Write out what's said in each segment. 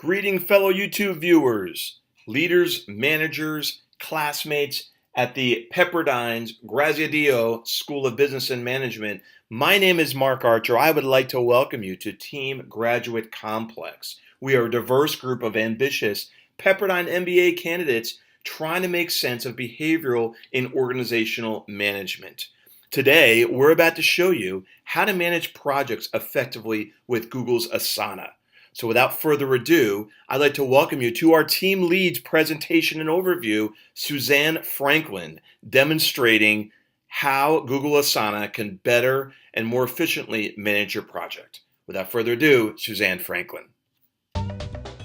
Greeting fellow YouTube viewers, leaders, managers, classmates at the Pepperdine's Graziadio School of Business and Management. My name is Mark Archer. I would like to welcome you to Team Graduate Complex. We are a diverse group of ambitious Pepperdine MBA candidates trying to make sense of behavioral and organizational management. Today, we're about to show you how to manage projects effectively with Google's Asana. So without further ado, I'd like to welcome you to our team lead's presentation and overview, Suzanne Franklin, demonstrating how Google Asana can better and more efficiently manage your project. Without further ado, Suzanne Franklin.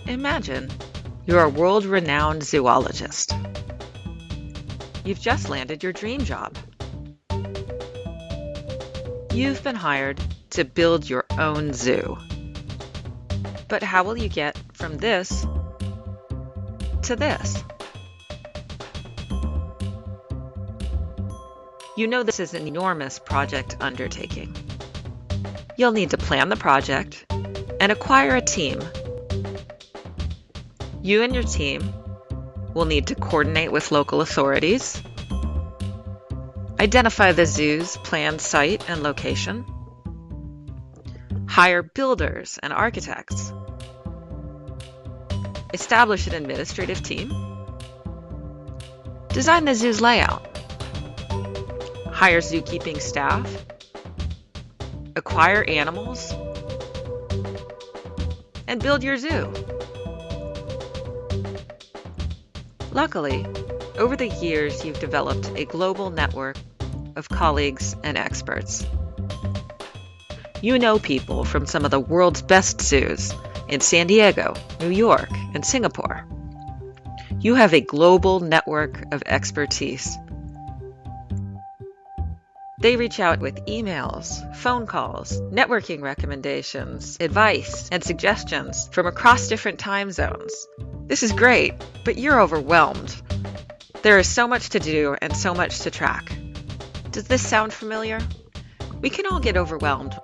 Imagine you're a world-renowned zoologist. You've just landed your dream job. You've been hired to build your own zoo. But how will you get from this to this? You know this is an enormous project undertaking. You'll need to plan the project and acquire a team. You and your team will need to coordinate with local authorities, identify the zoo's planned site and location, hire builders and architects, establish an administrative team, design the zoo's layout, hire zookeeping staff, acquire animals, and build your zoo. Luckily, over the years, you've developed a global network of colleagues and experts. You know people from some of the world's best zoos in San Diego, New York, and Singapore. You have a global network of expertise. They reach out with emails, phone calls, networking recommendations, advice, and suggestions from across different time zones. This is great, but you're overwhelmed. There is so much to do and so much to track. Does this sound familiar? We can all get overwhelmed.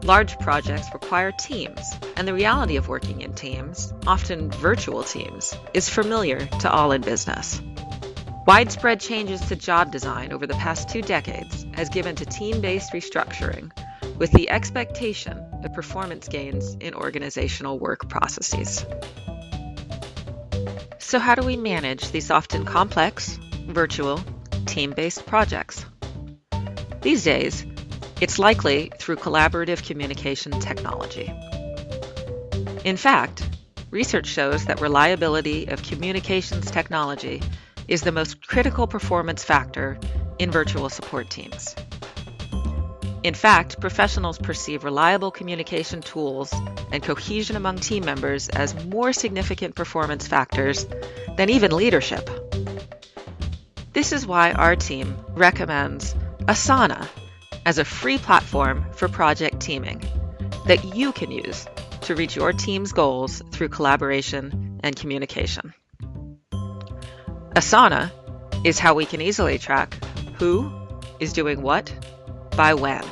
Large projects require teams, and the reality of working in teams, often virtual teams, is familiar to all in business. Widespread changes to job design over the past 2 decades has given to team-based restructuring with the expectation of performance gains in organizational work processes. So how do we manage these often complex, virtual, team-based projects? These days, it's likely through collaborative communication technology. In fact, research shows that reliability of communications technology is the most critical performance factor in virtual support teams. In fact, professionals perceive reliable communication tools and cohesion among team members as more significant performance factors than even leadership. This is why our team recommends Asana as a free platform for project teaming that you can use to reach your team's goals through collaboration and communication. Asana is how we can easily track who is doing what by when.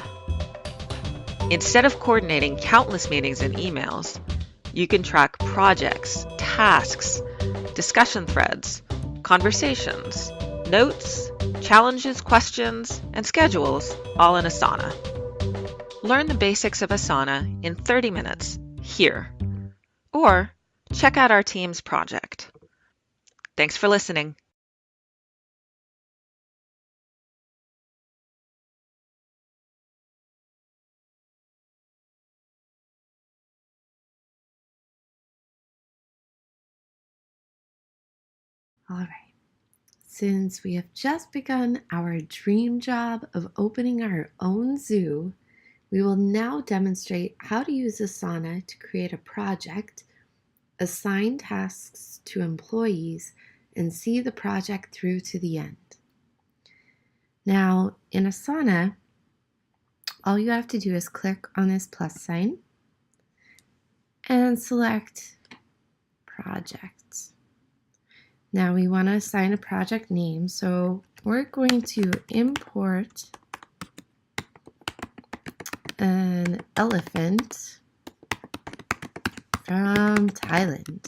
Instead of coordinating countless meetings and emails, you can track projects, tasks, discussion threads, conversations, notes, challenges, questions, and schedules all in Asana. Learn the basics of Asana in 30 minutes here, or check out our team's project. Thanks for listening. All right. Since we have just begun our dream job of opening our own zoo, we will now demonstrate how to use Asana to create a project, assign tasks to employees, and see the project through to the end. Now, in Asana, all you have to do is click on this plus sign and select Projects. Now we want to assign a project name, so we're going to import an elephant from Thailand.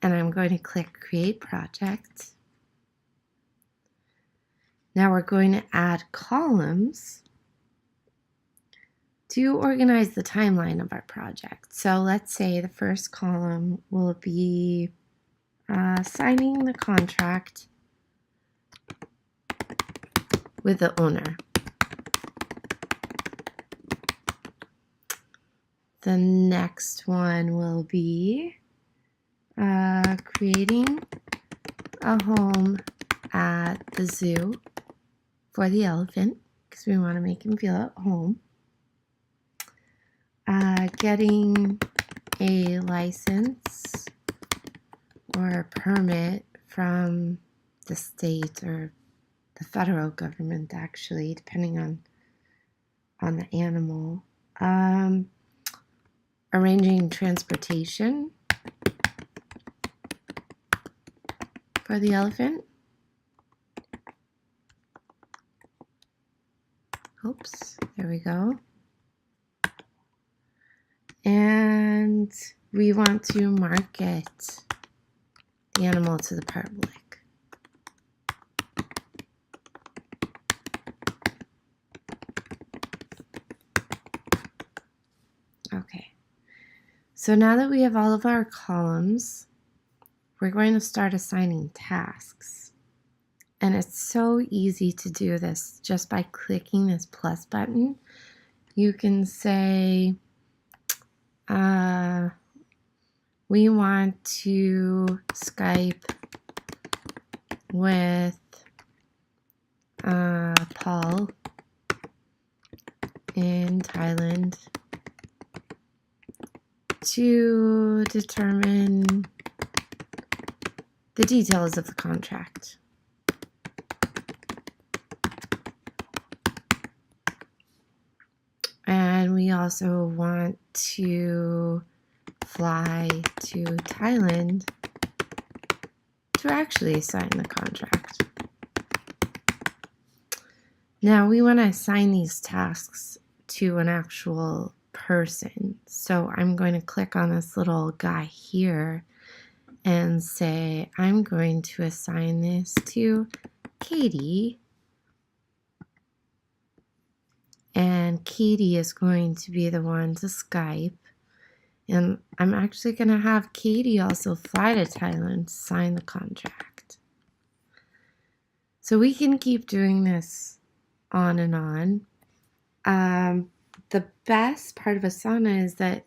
And I'm going to click Create Project. Now we're going to add columns to organize the timeline of our project. So let's say the first column will be signing the contract with the owner. The next one will be creating a home at the zoo for the elephant, because we want to make him feel at home. Getting a license or a permit from the state or the federal government, actually, depending on the animal. Arranging transportation for the elephant. Oops, there we go. And we want to market the animal to the public. Okay, so now that we have all of our columns, we're going to start assigning tasks. And it's so easy to do this just by clicking this plus button. You can say, we want to Skype with Paul in Thailand to determine the details of the contract. And we also want to fly to Thailand to actually sign the contract. Now we want to assign these tasks to an actual person. So I'm going to click on this little guy here and say, I'm going to assign this to Katie. And Katie is going to be the one to Skype. And I'm actually going to have Katie also fly to Thailand to sign the contract. So we can keep doing this on and on. The best part of Asana is that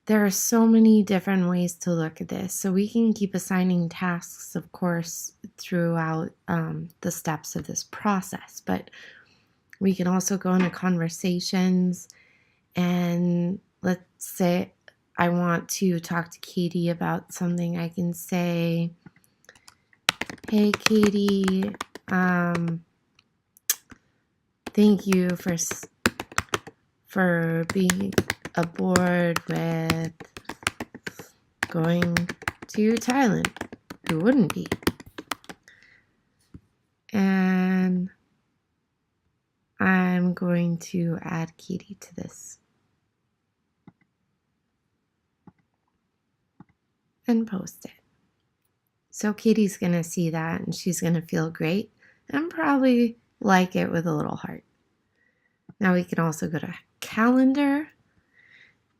there are so many different ways to look at this. So we can keep assigning tasks, of course, throughout the steps of this process. But we can also go into conversations, and let's say I want to talk to Katie about something. I can say, hey, Katie, thank you for being aboard with going to Thailand. Who wouldn't be? And I'm going to add Katie to this and post it. So Katie's going to see that and she's going to feel great and probably like it with a little heart. Now we can also go to calendar,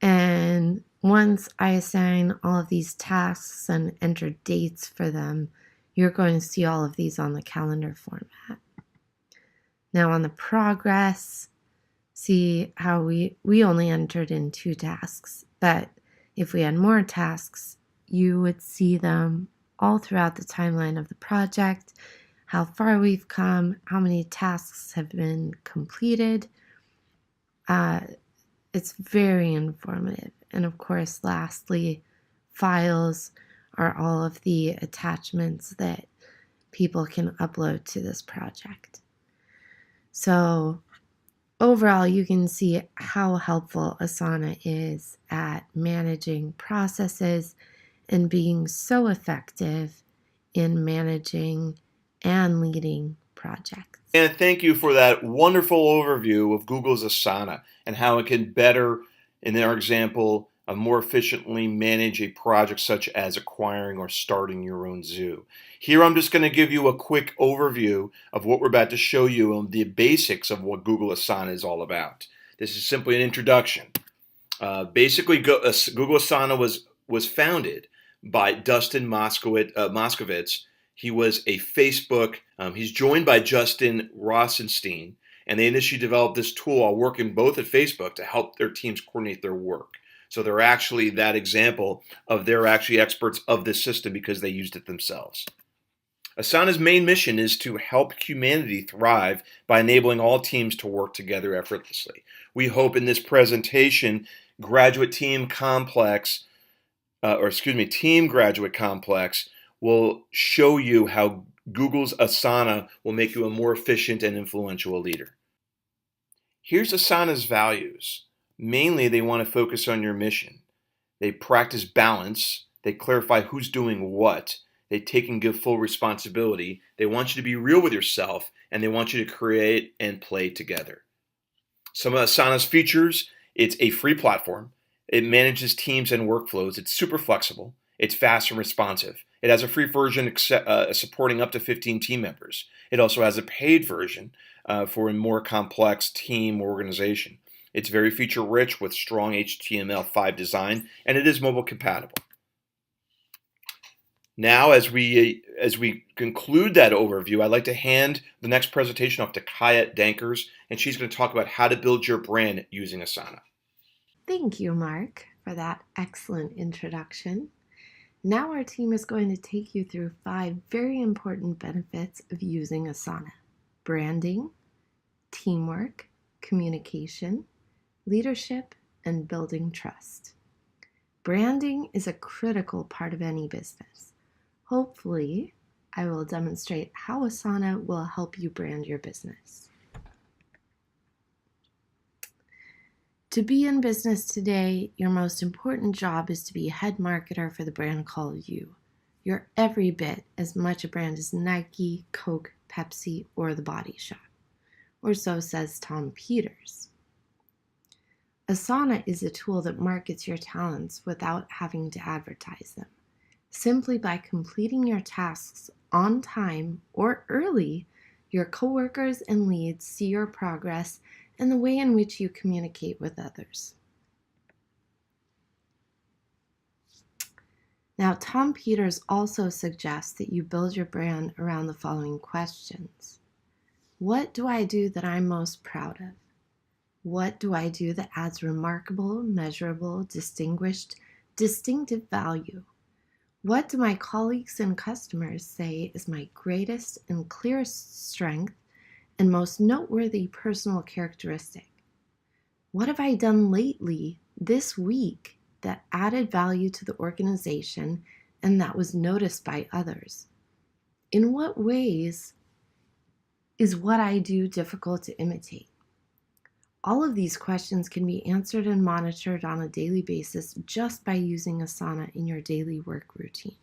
and once I assign all of these tasks and enter dates for them, you're going to see all of these on the calendar format. Now on the progress, see how we only entered in 2 tasks, but if we had more tasks, you would see them all throughout the timeline of the project, how far we've come, how many tasks have been completed. It's very informative. And of course, lastly, files are all of the attachments that people can upload to this project. So overall, you can see how helpful Asana is at managing processes and being so effective in managing and leading projects. And thank you for that wonderful overview of Google's Asana and how it can better, in our example, more efficiently manage a project such as acquiring or starting your own zoo. Here I'm just going to give you a quick overview of what we're about to show you on the basics of what Google Asana is all about. This is simply an introduction. Basically, Google Asana was founded by Dustin Moskovitz. He was a Facebook. He's joined by Justin Rosenstein, and they initially developed this tool while working both at Facebook to help their teams coordinate their work. So they're actually that example of they're actually experts of this system because they used it themselves. Asana's main mission is to help humanity thrive by enabling all teams to work together effortlessly. We hope in this presentation, Team Graduate Complex will show you how Google's Asana will make you a more efficient and influential leader. Here's Asana's values. Mainly, they want to focus on your mission. They practice balance. They clarify who's doing what. They take and give full responsibility. They want you to be real with yourself, and they want you to create and play together. Some of Asana's features: it's a free platform. It manages teams and workflows. It's super flexible. It's fast and responsive. It has a free version supporting up to 15 team members. It also has a paid version for a more complex team organization. It's very feature-rich with strong HTML5 design, and it is mobile compatible. Now, as we conclude that overview, I'd like to hand the next presentation off to Kaija Dankers, and she's going to talk about how to build your brand using Asana. Thank you, Mark, for that excellent introduction. Now our team is going to take you through 5 very important benefits of using Asana: branding, teamwork, communication, leadership, and building trust. Branding is a critical part of any business. Hopefully, I will demonstrate how Asana will help you brand your business. To be in business today, your most important job is to be a head marketer for the brand called you. You're every bit as much a brand as Nike, Coke, Pepsi, or The Body Shop. Or so says Tom Peters. Asana is a tool that markets your talents without having to advertise them. Simply by completing your tasks on time or early, your coworkers and leads see your progress and the way in which you communicate with others. Now, Tom Peters also suggests that you build your brand around the following questions. What do I do that I'm most proud of? What do I do that adds remarkable, measurable, distinguished, distinctive value? What do my colleagues and customers say is my greatest and clearest strength and most noteworthy personal characteristic? What have I done lately, this week, that added value to the organization and that was noticed by others? In what ways is what I do difficult to imitate? All of these questions can be answered and monitored on a daily basis just by using Asana in your daily work routine.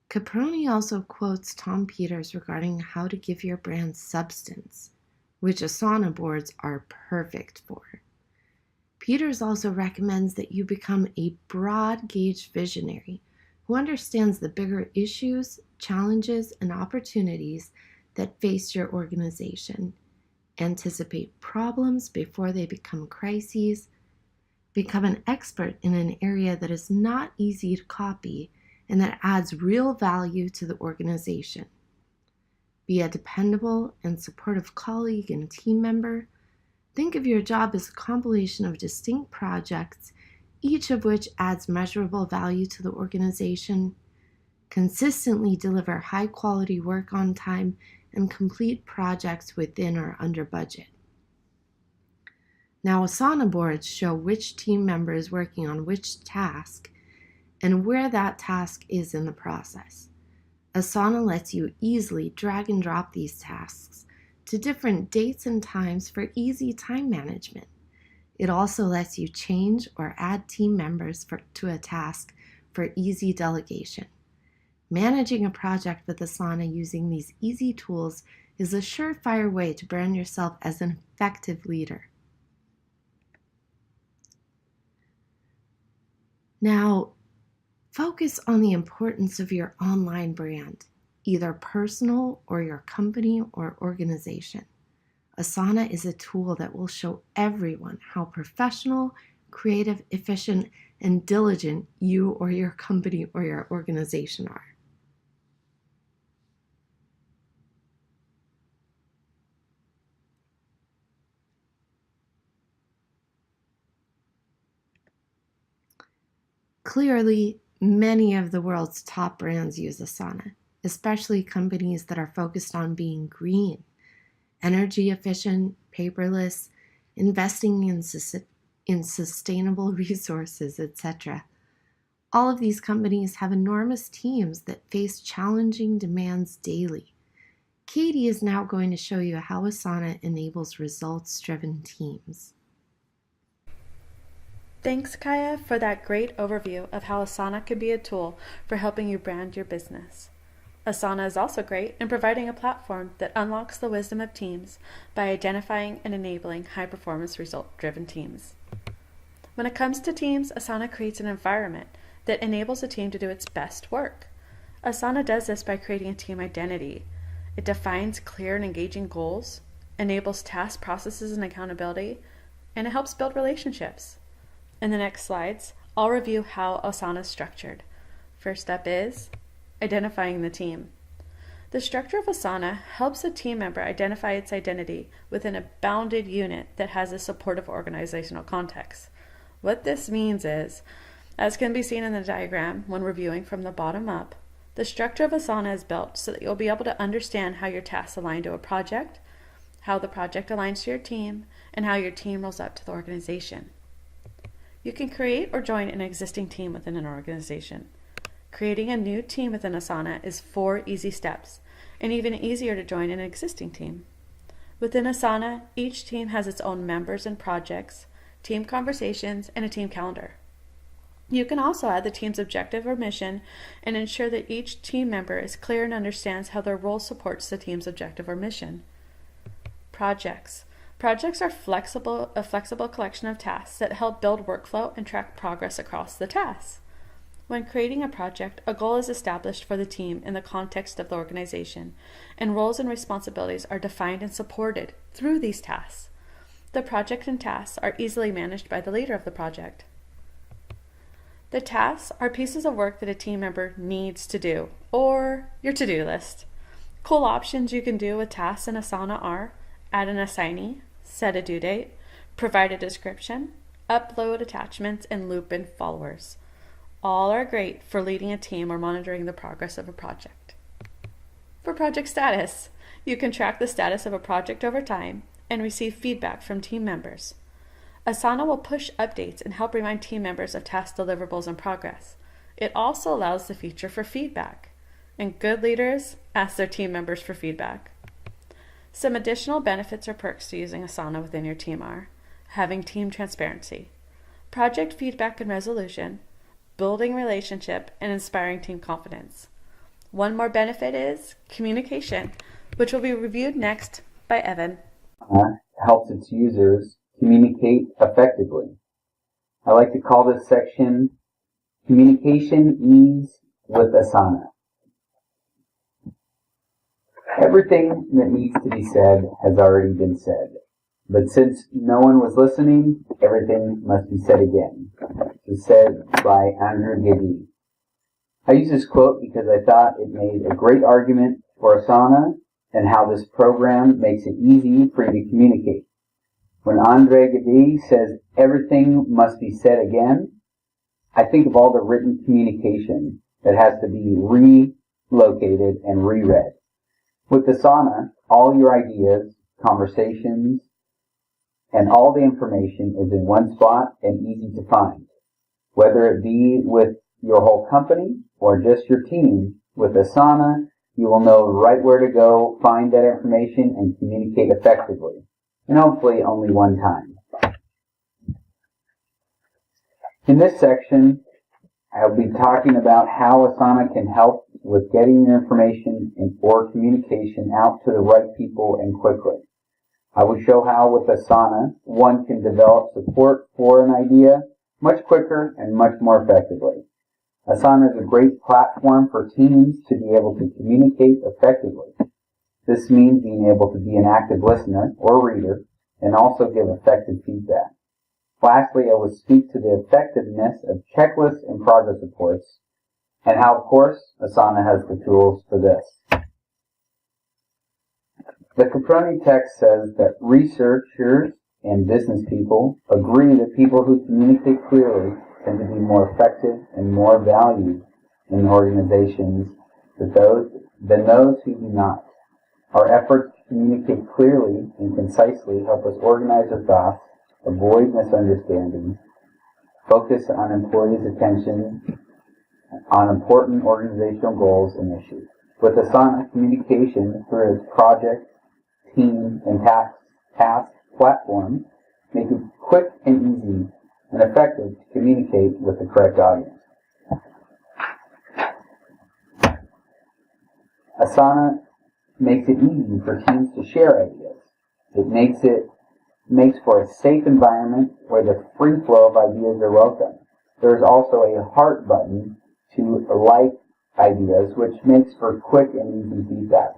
Caproni also quotes Tom Peters regarding how to give your brand substance, which Asana boards are perfect for. Peters also recommends that you become a broad-gauge visionary who understands the bigger issues, challenges, and opportunities that face your organization, anticipate problems before they become crises, become an expert in an area that is not easy to copy and that adds real value to the organization. Be a dependable and supportive colleague and team member. Think of your job as a compilation of distinct projects, each of which adds measurable value to the organization. Consistently deliver high-quality work on time and complete projects within or under budget. Now, Asana boards show which team member is working on which task and where that task is in the process. Asana lets you easily drag and drop these tasks to different dates and times for easy time management. It also lets you change or add team members to a task for easy delegation. Managing a project with Asana using these easy tools is a surefire way to brand yourself as an effective leader. Now, focus on the importance of your online brand, either personal or your company or organization. Asana is a tool that will show everyone how professional, creative, efficient, and diligent you or your company or your organization are. Clearly, many of the world's top brands use Asana, especially companies that are focused on being green, energy efficient, paperless, investing in sustainable resources, etc. All of these companies have enormous teams that face challenging demands daily. Katie is now going to show you how Asana enables results-driven teams. Thanks, Kaija, for that great overview of how Asana can be a tool for helping you brand your business. Asana is also great in providing a platform that unlocks the wisdom of teams by identifying and enabling high-performance result-driven teams. When it comes to teams, Asana creates an environment that enables a team to do its best work. Asana does this by creating a team identity. It defines clear and engaging goals, enables task processes and accountability, and it helps build relationships. In the next slides, I'll review how Asana is structured. First up is identifying the team. The structure of Asana helps a team member identify its identity within a bounded unit that has a supportive organizational context. What this means is, as can be seen in the diagram when reviewing from the bottom up, the structure of Asana is built so that you'll be able to understand how your tasks align to a project, how the project aligns to your team, and how your team rolls up to the organization. You can create or join an existing team within an organization. Creating a new team within Asana is 4 easy steps, and even easier to join an existing team. Within Asana, each team has its own members and projects, team conversations, and a team calendar. You can also add the team's objective or mission and ensure that each team member is clear and understands how their role supports the team's objective or mission. Projects. Projects are a flexible collection of tasks that help build workflow and track progress across the tasks. When creating a project, a goal is established for the team in the context of the organization, and roles and responsibilities are defined and supported through these tasks. The project and tasks are easily managed by the leader of the project. The tasks are pieces of work that a team member needs to do, or your to-do list. Cool options you can do with tasks in Asana are add an assignee, set a due date, provide a description, upload attachments, and loop in followers. All are great for leading a team or monitoring the progress of a project. For project status, you can track the status of a project over time and receive feedback from team members. Asana will push updates and help remind team members of task deliverables and progress. It also allows the feature for feedback, and good leaders ask their team members for feedback. Some additional benefits or perks to using Asana within your team are having team transparency, project feedback and resolution, building relationship, and inspiring team confidence. One more benefit is communication, which will be reviewed next by Evan. Helps its users communicate effectively. I like to call this section Communication Ease with Asana. Everything that needs to be said has already been said, but since no one was listening, everything must be said again. This is said by Andrew Giddy. I use this quote because I thought it made a great argument for Asana and how this program makes it easy for you to communicate. When Andre Gide says everything must be said again, I think of all the written communication that has to be relocated and reread. With Asana, all your ideas, conversations, and all the information is in one spot and easy to find. Whether it be with your whole company or just your team, with Asana, you will know right where to go, find that information, and communicate effectively. And hopefully only one time. In this section, I'll be talking about how Asana can help with getting your information or communication out to the right people and quickly. I will show how with Asana one can develop support for an idea much quicker and much more effectively. Asana is a great platform for teams to be able to communicate effectively. This means being able to be an active listener or reader and also give effective feedback. Lastly, I will speak to the effectiveness of checklists and progress reports and how, of course, Asana has the tools for this. The Caproni text says that researchers and business people agree that people who communicate clearly tend to be more effective and more valued in organizations than those who do not. Our efforts to communicate clearly and concisely help us organize our thoughts, avoid misunderstandings, focus on employees' attention on important organizational goals and issues. With Asana, communication through its project, team, and task platform make it quick and easy and effective to communicate with the correct audience. Asana makes it easy for teams to share ideas. It makes for a safe environment where the free flow of ideas are welcome. There is also a heart button to like ideas, which makes for quick and easy feedback.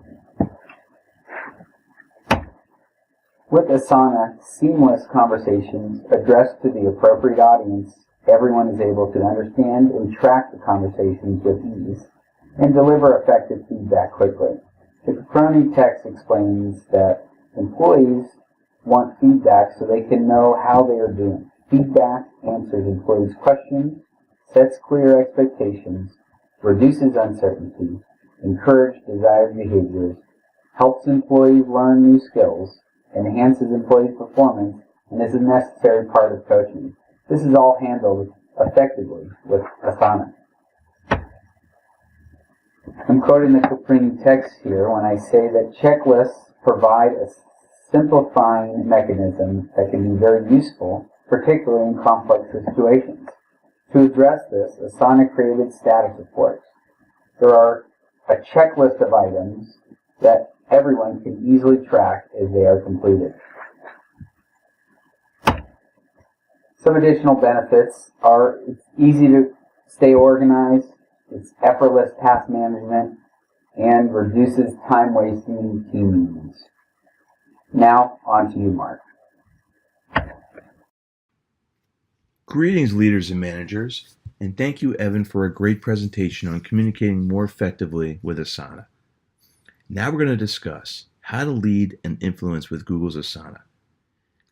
With Asana, seamless conversations addressed to the appropriate audience, everyone is able to understand and track the conversations with ease and deliver effective feedback quickly. The Caproni text explains that employees want feedback so they can know how they are doing. Feedback answers employees' questions, sets clear expectations, reduces uncertainty, encourages desired behaviors, helps employees learn new skills, enhances employee performance, and is a necessary part of coaching. This is all handled effectively with Asana. I'm quoting the Caprini text here when I say that checklists provide a simplifying mechanism that can be very useful, particularly in complex situations. To address this, Asana created status reports. There are a checklist of items that everyone can easily track as they are completed. Some additional benefits are it's easy to stay organized, it's effortless task management, and reduces time wasting in team meetings. Now, on to you, Mark. Greetings, leaders and managers, and thank you, Evan, for a great presentation on communicating more effectively with Asana. Now we're going to discuss how to lead and influence with Google's Asana.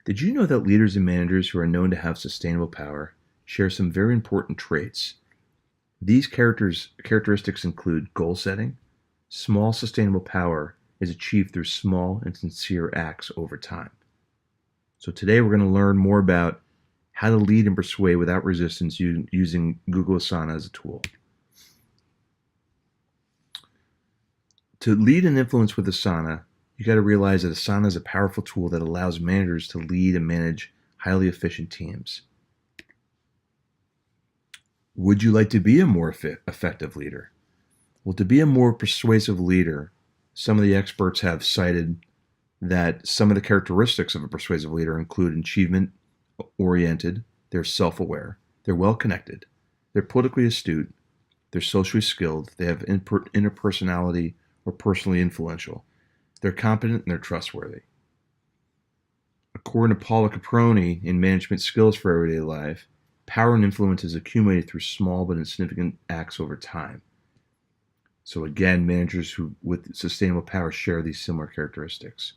Did you know that leaders and managers who are known to have sustainable power share some very important traits? These characteristics include goal setting. Small sustainable power is achieved through small and sincere acts over time. So today we're going to learn more about how to lead and persuade without resistance using Google Asana as a tool. To lead and influence with Asana, you got to realize that Asana is a powerful tool that allows managers to lead and manage highly efficient teams. Would you like to be a more effective leader? Well, to be a more persuasive leader, some of the experts have cited that some of the characteristics of a persuasive leader include achievement-oriented, they're self-aware, they're well-connected, they're politically astute, they're socially skilled, they have interpersonality or personally influential, they're competent, and they're trustworthy. According to Paula Caproni in Management Skills for Everyday Life, power and influence is accumulated through small but insignificant acts over time. So again, managers with sustainable power share these similar characteristics.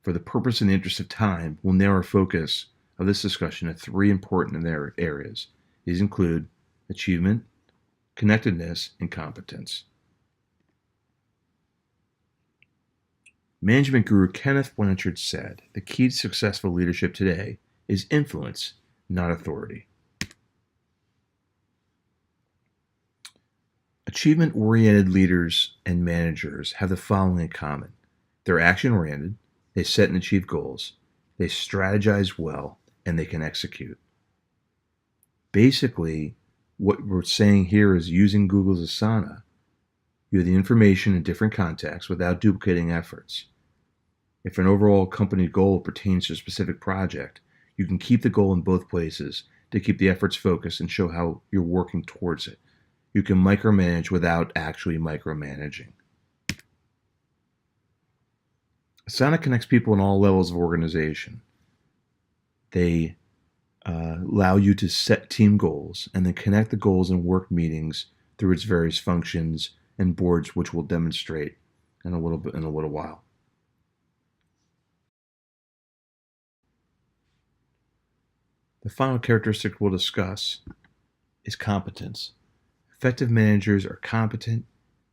For the purpose and the interest of time, we'll narrow our focus of this discussion to three important areas. These include achievement, connectedness, and competence. Management guru Kenneth Blanchard said, "The key to successful leadership today is influence, not authority." Achievement-oriented leaders and managers have the following in common. They're action-oriented, they set and achieve goals, they strategize well, and they can execute. Basically, what we're saying here is using Google's Asana, you have the information in different contexts without duplicating efforts. If an overall company goal pertains to a specific project, you can keep the goal in both places to keep the efforts focused and show how you're working towards it. You can micromanage without actually micromanaging. Asana connects people in all levels of organization. They allow you to set team goals and then connect the goals in work meetings through its various functions and boards, which we'll demonstrate in a little while. The final characteristic we'll discuss is competence. Effective managers are competent,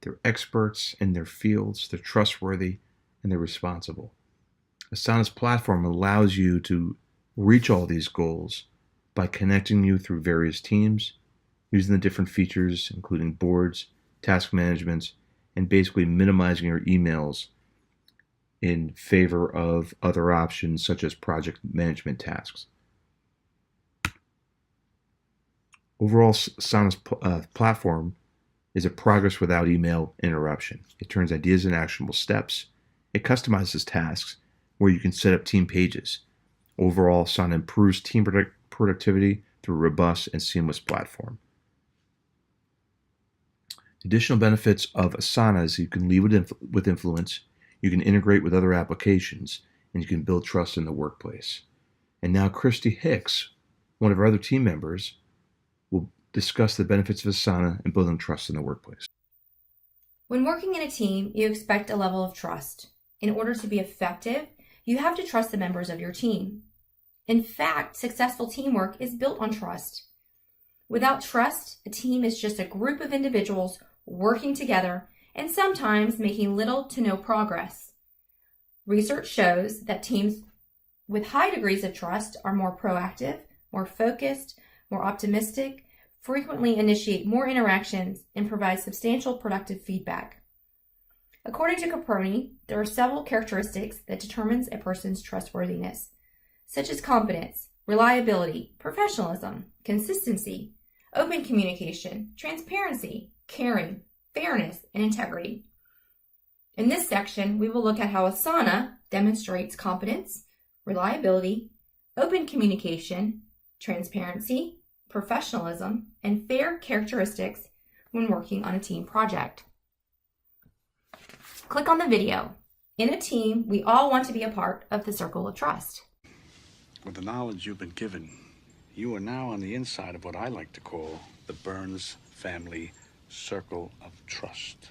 they're experts in their fields, they're trustworthy, and they're responsible. Asana's platform allows you to reach all these goals by connecting you through various teams, using the different features, including boards, task management, and basically minimizing your emails in favor of other options such as project management tasks. Overall, Asana's platform is a progress without email interruption. It turns ideas into actionable steps. It customizes tasks where you can set up team pages. Overall, Asana improves team productivity through a robust and seamless platform. Additional benefits of Asana is you can lead with influence, you can integrate with other applications, and you can build trust in the workplace. And now Christy Hicks, one of our other team members, will discuss the benefits of Asana and building trust in the workplace. When working in a team, you expect a level of trust. In order to be effective, you have to trust the members of your team. In fact, successful teamwork is built on trust. Without trust, a team is just a group of individuals working together and sometimes making little to no progress. Research shows that teams with high degrees of trust are more proactive, more focused, more optimistic, frequently initiate more interactions, and provide substantial productive feedback. According to Caproni, there are several characteristics that determines a person's trustworthiness, such as competence, reliability, professionalism, consistency, open communication, transparency, caring, fairness, and integrity. In this section, we will look at how Asana demonstrates competence, reliability, open communication, transparency, professionalism, and fair characteristics when working on a team project. Click on the video. In a team, we all want to be a part of the circle of trust. With the knowledge you've been given, you are now on the inside of what I like to call the Burns family circle of trust.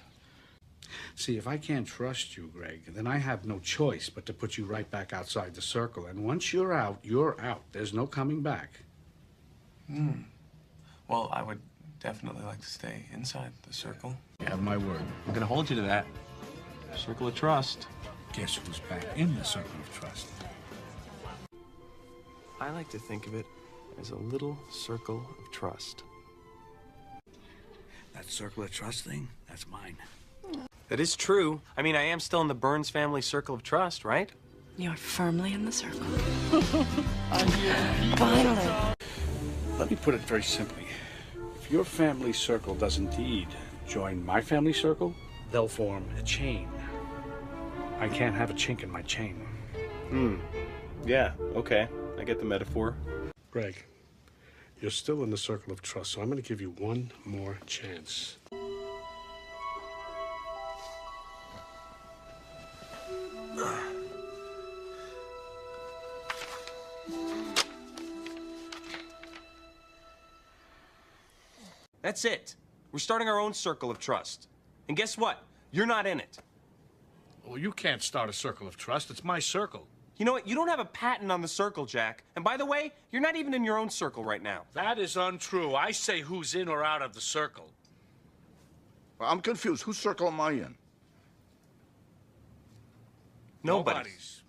See, if I can't trust you, Greg, then I have no choice but to put you right back outside the circle. And once you're out, you're out. There's no coming back. Well, I would definitely like to stay inside the circle. You have my word. I'm gonna hold you to that. Circle of trust. Guess who's back in the circle of trust? I like to think of it as a little circle of trust. That circle of trust thing, that's mine. That is true. I mean, I am still in the Burns family circle of trust, right? You're firmly in the circle. Finally. Let me put it very simply. If your family circle does indeed join my family circle, they'll form a chain. I can't have a chink in my chain. Yeah, okay. I get the metaphor. Greg, you're still in the circle of trust, so I'm going to give you one more chance. That's it. We're starting our own circle of trust. And guess what? You're not in it. Well, you can't start a circle of trust. It's my circle. You know what? You don't have a patent on the circle, Jack. And by the way, you're not even in your own circle right now. That is untrue. I say who's in or out of the circle. Well, I'm confused. Whose circle am I in? Nobody's.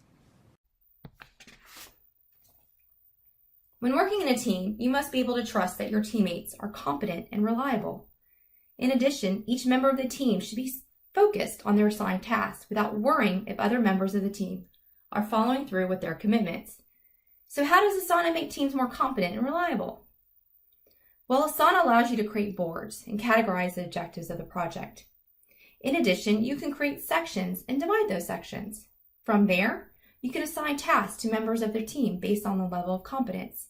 When working in a team, you must be able to trust that your teammates are competent and reliable. In addition, each member of the team should be focused on their assigned tasks without worrying if other members of the team are following through with their commitments. So how does Asana make teams more competent and reliable? Well, Asana allows you to create boards and categorize the objectives of the project. In addition, you can create sections and divide those sections. From there, you can assign tasks to members of their team based on the level of competence.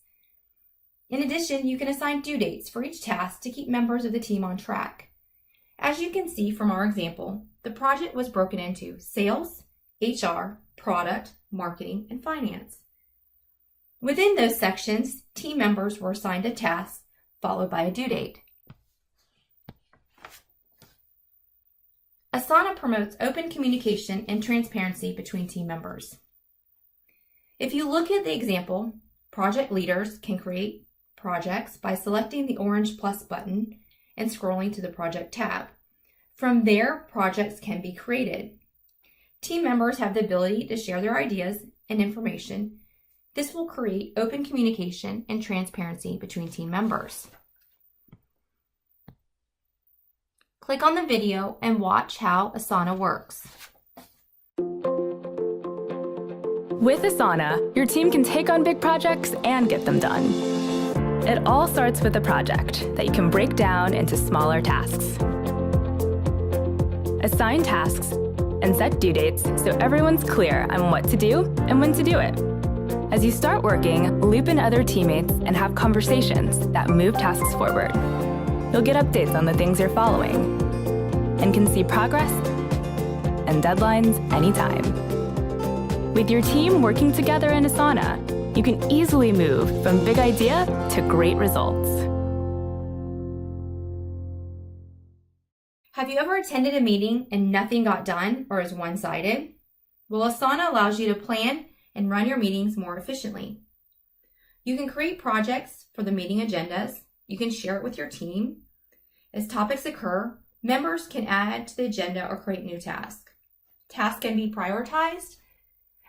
In addition, you can assign due dates for each task to keep members of the team on track. As you can see from our example, the project was broken into sales, HR, product, marketing, and finance. Within those sections, team members were assigned a task followed by a due date. Asana promotes open communication and transparency between team members. If you look at the example, project leaders can create projects by selecting the orange plus button and scrolling to the project tab. From there, projects can be created. Team members have the ability to share their ideas and information. This will create open communication and transparency between team members. Click on the video and watch how Asana works. With Asana, your team can take on big projects and get them done. It all starts with a project that you can break down into smaller tasks. Assign tasks and set due dates so everyone's clear on what to do and when to do it. As you start working, loop in other teammates and have conversations that move tasks forward. You'll get updates on the things you're following and can see progress and deadlines anytime. With your team working together in Asana, you can easily move from big idea to great results. Have you ever attended a meeting and nothing got done or is one-sided? Well, Asana allows you to plan and run your meetings more efficiently. You can create projects for the meeting agendas. You can share it with your team. As topics occur, members can add to the agenda or create new tasks. Tasks can be prioritized.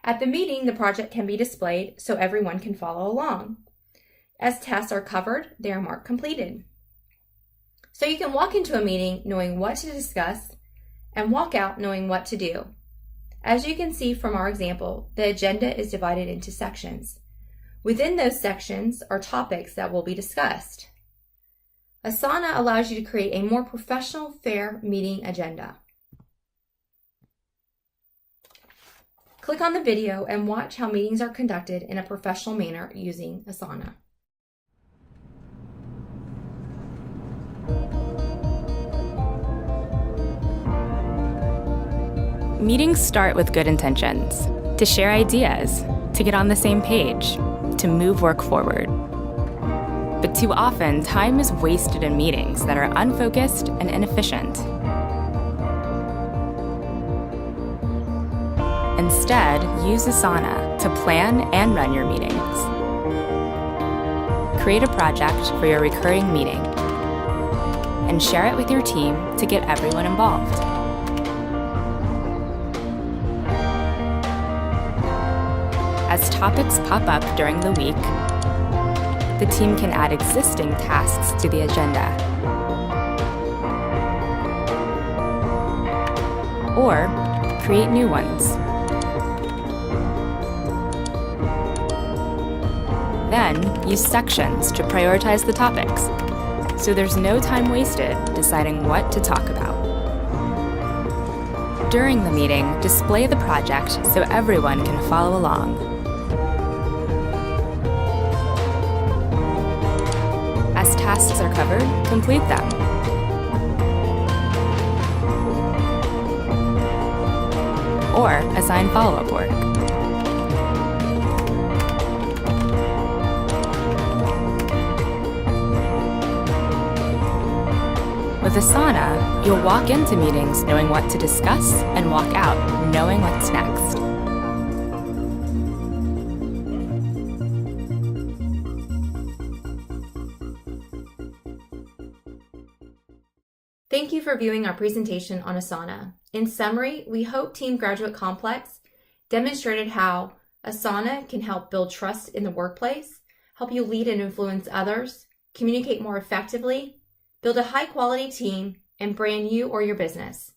At the meeting, the project can be displayed so everyone can follow along. As tasks are covered, they are marked completed. So you can walk into a meeting knowing what to discuss and walk out knowing what to do. As you can see from our example, the agenda is divided into sections. Within those sections are topics that will be discussed. Asana allows you to create a more professional, fair meeting agenda. Click on the video and watch how meetings are conducted in a professional manner using Asana. Meetings start with good intentions, to share ideas, to get on the same page, to move work forward. But too often, time is wasted in meetings that are unfocused and inefficient. Instead, use Asana to plan and run your meetings. Create a project for your recurring meeting and share it with your team to get everyone involved. As topics pop up during the week, the team can add existing tasks to the agenda or create new ones. Then, use sections to prioritize the topics, so there's no time wasted deciding what to talk about. During the meeting, display the project so everyone can follow along. As tasks are covered, complete them. Or assign follow-up work. With Asana, you'll walk into meetings knowing what to discuss and walk out knowing what's next. Thank you for viewing our presentation on Asana. In summary, we hope Team Graduate Complex demonstrated how Asana can help build trust in the workplace, help you lead and influence others, communicate more effectively, build a high-quality team, and brand you or your business.